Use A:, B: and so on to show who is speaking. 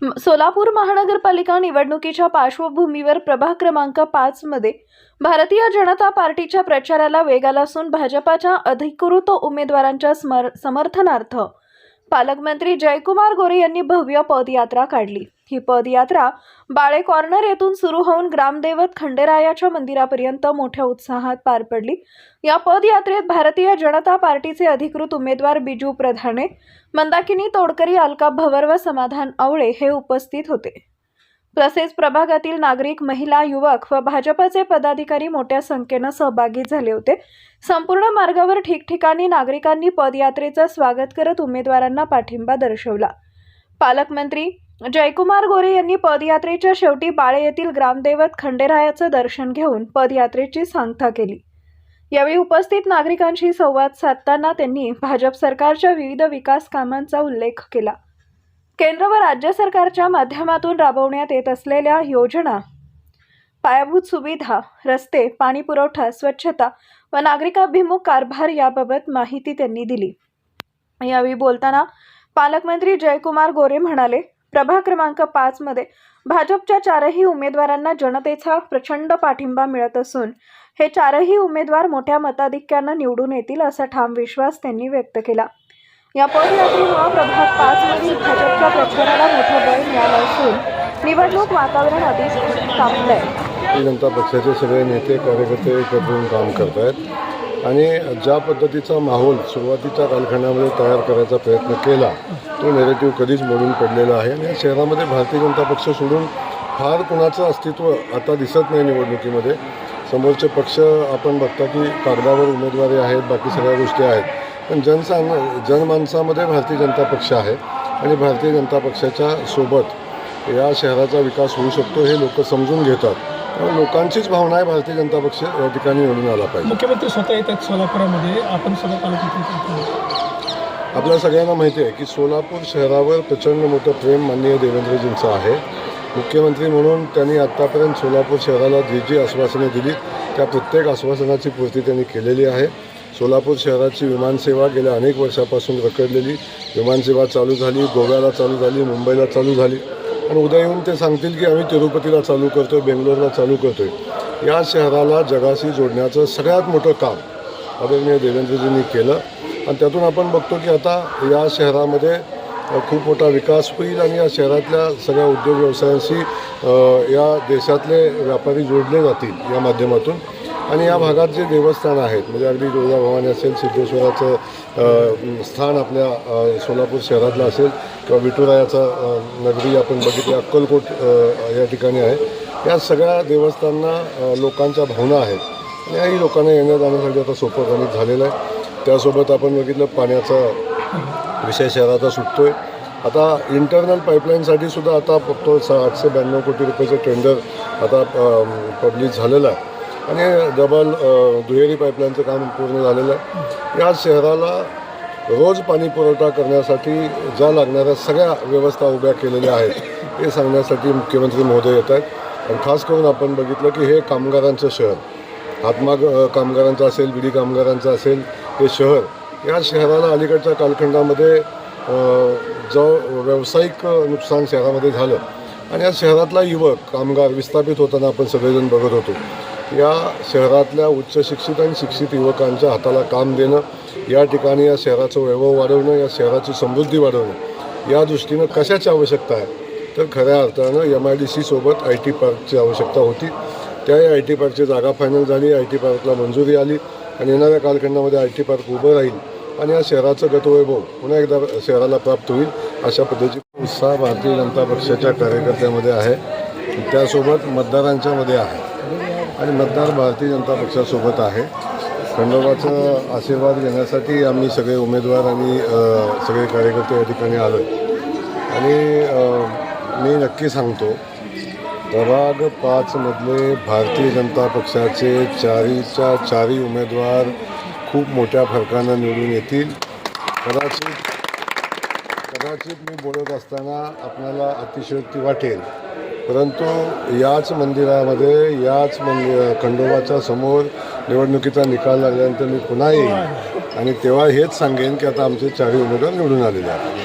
A: सोलापूर महानगरपालिका निवडणुकीच्या पार्श्वभूमीवर प्रभाग क्रमांक 5 मध्ये भारतीय जनता पार्टीच्या प्रचाराला वेग आला असून भाजपाच्या अधिकृत उमेदवारांच्या समर्थनार्थ पालकमंत्री जयकुमार गोरे यांनी भव्य पदयात्रा काढली। ही पदयात्रा बाळे कॉर्नर येथून सुरू होऊन ग्रामदैवत खंडेरायाच्या मंदिरापर्यंत मोठ्या उत्साहात पार पडली। या पदयात्रेत भारतीय जनता पार्टीचे अधिकृत उमेदवार बिजू प्रधाने, मंदाकिनी तोडकरी, अलका भवर व समाधान आवळे हे उपस्थित होते। तसेच प्रभागातील नागरिक, महिला, युवक व भाजपचे पदाधिकारी मोठ्या संख्येने सहभागी झाले होते। संपूर्ण मार्गावर ठिकठिकाणी नागरिकांनी पदयात्रेचे स्वागत करत उमेदवारांना पाठिंबा दर्शवला। पालकमंत्री जयकुमार गोरे यांनी पदयात्रेच्या शेवटी बाळे येथील ग्रामदैवत खंडेरायाचे दर्शन घेऊन पदयात्रेची सांगता केली। यावेळी उपस्थित नागरिकांशी संवाद साधताना त्यांनी भाजप सरकारच्या विविध विकास कामांचा उल्लेख केला। केंद्र व राज्य सरकारच्या माध्यमातून राबवण्यात येत असलेल्या योजना, पायाभूत सुविधा, रस्ते, पाणी पुरवठा, स्वच्छता व नागरिकाभिमुख कारभार याबाबत माहिती त्यांनी दिली। यावेळी बोलताना पालकमंत्री जयकुमार गोरे म्हणाले, प्रभाग क्रमांक 5 मध्ये भाजपच्या चारही उमेदवारांना जनतेचा प्रचंड पाठिंबा मिळत असून हे चारही उमेदवार मोठ्या मताधिक्याने निवडून येतील असा ठाम विश्वास त्यांनी व्यक्त केला। या पदयात्रेमुळे प्रभाग 5 मधील भाजपच्या प्रचाराला मोठं बळ मिळालं असून निवडणूक वातावरण अधिक तापलंय।
B: भारतीय जनता पक्षाचे सगळे नेते कार्यकर्ते एकत्र काम करत आहेत आणि ज्या पद्धतीचा माहोल सुरुवातीच्या कालखंडामध्ये तयार करायचा प्रयत्न केला तो नेरेटिव्ह कधीच मोडून पडलेला आहे आणि या शहरामध्ये भारतीय जनता पक्ष सोडून फार कुणाचं अस्तित्व आता दिसत नाही। निवडणुकीमध्ये समोरचे पक्ष आपण बघता की कागदावर उमेदवारी आहेत, बाकी सगळ्या गोष्टी आहेत, पण जनमानसामध्ये भारतीय जनता पक्ष आहे आणि भारतीय जनता पक्षाच्या सोबत या शहराचा विकास होऊ शकतो हे लोक समजून घेतात। त्यामुळे लोकांचीच भावना आहे भारतीय जनता पक्ष या ठिकाणी निवडून आला पाहिजे।
C: मुख्यमंत्री स्वतः येतात सोलापुरामध्ये, आपण स्वतः पालकमंत्री।
B: आपल्या सगळ्यांना माहिती आहे की सोलापूर शहरावर प्रचंड मोठं प्रेम माननीय देवेंद्रजींचं आहे। मुख्यमंत्री म्हणून त्यांनी आत्तापर्यंत सोलापूर शहराला जी आश्वासने दिली त्या प्रत्येक आश्वासनाची पूर्ती त्यांनी केलेली आहे। सोलापूर शहराची विमानसेवा गेल्या अनेक वर्षापासून रखडलेली विमानसेवा चालू झाली, गोव्याला चालू झाली, मुंबईला चालू झाली आणि उद्या येऊन ते सांगतील की आम्ही तिरुपतीला चालू करतोय, बेंगलोरला चालू करतोय। या शहराला जगाशी जोडण्याचं सगळ्यात मोठं काम आदरणीय देवेंद्रजींनी केलं आणि त्यातून आपण बघतो की आता या शहरामध्ये खूप मोठा विकास होईल आणि या शहरातल्या सगळ्या उद्योग व्यवसायांशी या देशातले व्यापारी जोडले जातील या माध्यमातून। आणि या भागात जे देवस्थान आहेत म्हणजे अगदी तुळजाभवानी असेल, सिद्धेश्वराचं स्थान आपल्या सोलापूर शहरातलं असेल किंवा विठुरायाचा नगरी आपण बघितली, अक्कलकोट या ठिकाणी आहे, या सगळ्या देवस्थानांना लोकांच्या भावना आहेत आणि याही लोकांना येण्या जाण्यासाठी आता सोपं गणित झालेलं आहे। त्यासोबत आपण बघितलं पाण्याचा विषय शहराचा सुटतो आहे। आता इंटरनल पाईपलाईनसाठी सुद्धा आता फक्त 892 कोटी रुपयाचं टेंडर आता पब्लिश झालेलं आहे आणि डबल दुहेरी पाईपलाईनचं काम पूर्ण झालेलं आहे। या शहराला रोज पाणी पुरवठा करण्यासाठी ज्या लागणाऱ्या सगळ्या व्यवस्था उभ्या केलेल्या आहेत हे सांगण्यासाठी मुख्यमंत्री महोदय येत आहेत आणि खास करून आपण बघितलं की हे कामगारांचं शहर, हातमाग कामगारांचं असेल, बिडी कामगारांचं असेल, हे शहर या शहराला अलीकडच्या कालखंडामध्ये जो व्यावसायिक नुकसान शहरामध्ये झालं आणि या शहरातला युवक कामगार विस्थापित होताना आपण सगळेजण बघत होतो। या शहरातल्या उच्च शिक्षित आणि शिक्षित युवकांच्या हाताला काम देणं, या ठिकाणी या शहराचं वैभव वाढवणं, या शहराची समृद्धी वाढवणं या दृष्टीनं कशाची आवश्यकता आहे तर खऱ्या अर्थानं MIDC सोबत IT पार्कची आवश्यकता होती। त्या IT पार्कची जागा फायनल झाली, IT पार्कला मंजुरी आली आणि येणाऱ्या कालखंडामध्ये IT पार्क उभं राहील आणि या शहराचं गतवैभव पुन्हा एकदा शहराला प्राप्त होईल अशा पद्धतीचा उत्साह भारतीय जनता पक्षाच्या कार्यकर्त्यामध्ये आहे, त्यासोबत मतदारांच्यामध्ये आहे आणि मतदार भारतीय जनता पक्षासोबत आहे। खंडोबाचा आशीर्वाद घेण्यासाठी आम्ही सगळे उमेदवार आणि सगळे कार्यकर्ते या ठिकाणी आलो आणि मी नक्की सांगतो प्रभाग 5 मधले भारतीय जनता पक्षाचे चारी उमेदवार खूप मोठ्या फरकानं निवडून येतील। कदाचित मी बोलत असताना आपल्याला अतिशयोक्ती वाटेल, परंतु याच मंदिरामध्ये खंडोबाच्या समोर निवडणुकीचा निकाल लागल्यानंतर मी पुन्हा येईन आणि तेव्हा हेच सांगेन की आता आमचे चारही उमेदवार निवडून आलेले आहेत।